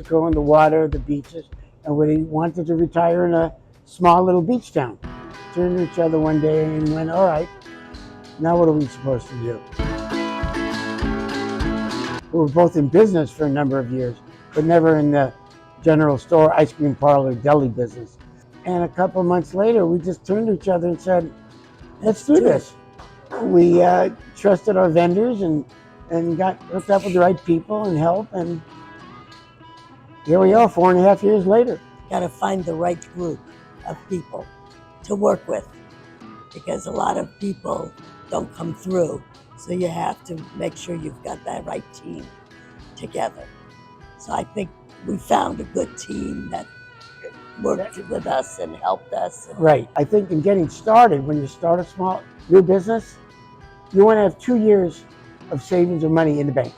Mexico and the water, the beaches, and we wanted to retire in a small little beach town. Turned to each other one day and went, all right, now what are we supposed to do? We were both in business for a number of years, but never in the general store, ice cream parlor, deli business. And a couple months later, we just turned to each other and said, let's do this. We trusted our vendors and got hooked up with the right people and help, and here we are 4.5 years later. Got to find the right group of people to work with, because a lot of people don't come through. So you have to make sure you've got that right team together. So I think we found a good team that worked with us and helped us. Right. I think in getting started, when you start a small new business, you want to have 2 years of savings or money in the bank.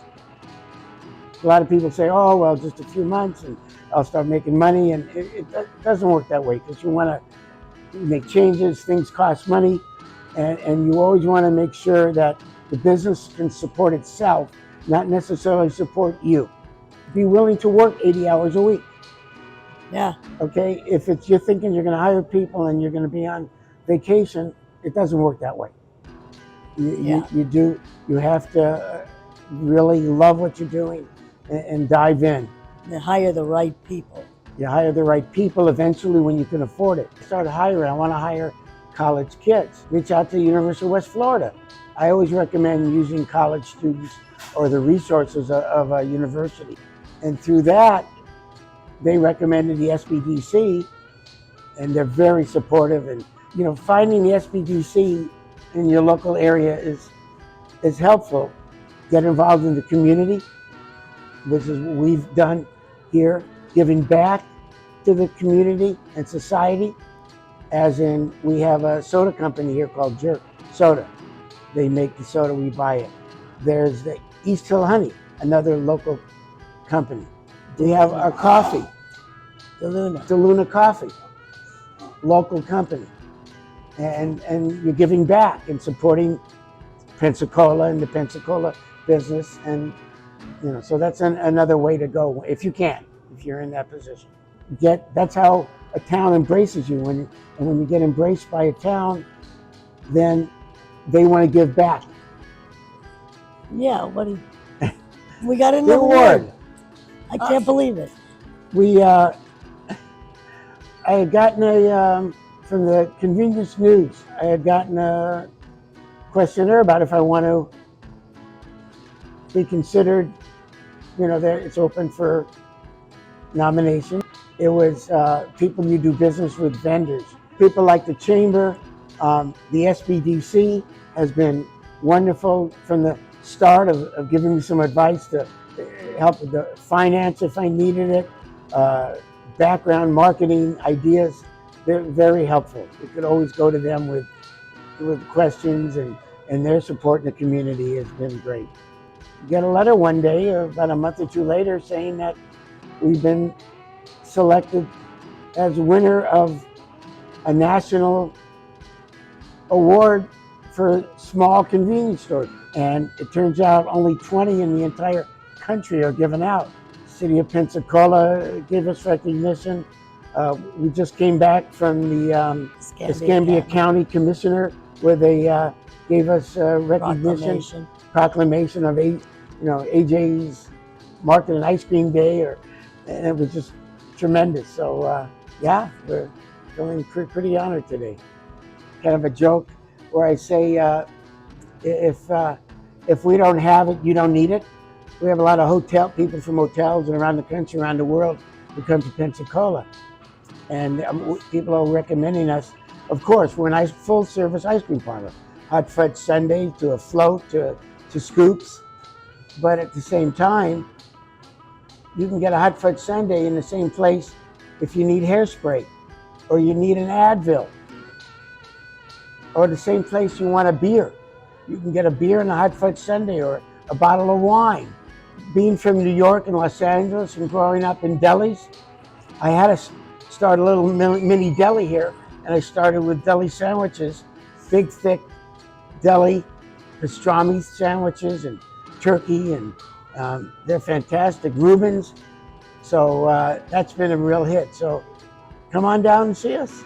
A lot of people say, oh, well, just a few months and I'll start making money. And it doesn't work that way, because you want to make changes, things cost money, and you always want to make sure that the business can support itself, not necessarily support you. Be willing to work 80 hours a week. Yeah. Okay, if you're thinking you're going to hire people and you're going to be on vacation, it doesn't work that way. You have to really love what you're doing and dive in. And hire the right people. You hire the right people eventually when you can afford it. Start hiring. I want to hire college kids. Reach out to the University of West Florida. I always recommend using college students or the resources of a university. And through that, they recommended the SBDC, and they're very supportive. And finding the SBDC in your local area is helpful. Get involved in the community, which is what we've done here, giving back to the community and society. As in, we have a soda company here called Jerk Soda. They make the soda, we buy it. There's the East Hill Honey, another local company. We have our coffee, DeLuna Coffee, local company. And you're giving back and supporting Pensacola and the Pensacola business. And, so that's another way to go if you can, if you're in that position. That's how a town embraces you. When you get embraced by a town, then they want to give back. Yeah, we got a new award. I can't believe it. I had gotten from the Convenience News, I had gotten a questionnaire about if I want to be considered, that it's open for nomination. It was people you do business with, vendors. People like the Chamber, the SBDC has been wonderful from the start of giving me some advice to help with the finance if I needed it, background, marketing, ideas. They're very helpful. You could always go to them with questions, and their support in the community has been great. Get a letter one day, or about a month or two later, saying that we've been selected as winner of a national award for small convenience stores. And it turns out only 20 in the entire country are given out. City of Pensacola gave us recognition. We just came back from the Escambia County Commissioner, where they gave us recognition, proclamation of AJ's Market and Ice Cream Day, and it was just tremendous. So yeah, we're feeling pretty honored today. Kind of a joke where I say, if we don't have it, you don't need it. We have a lot of people from hotels and around the country, around the world, who come to Pensacola. And people are recommending us. Of course, we're a full-service ice cream parlor. Hot fudge sundae to a float to scoops. But at the same time, you can get a hot fudge sundae in the same place if you need hairspray, or you need an Advil, or the same place you want a beer. You can get a beer and a hot fudge sundae, or a bottle of wine. Being from New York and Los Angeles and growing up in delis, I had to start a little mini deli here, and I started with deli sandwiches, big, thick deli pastrami sandwiches and turkey, and they're fantastic. Reuben's So that's been a real hit. So come on down and see us.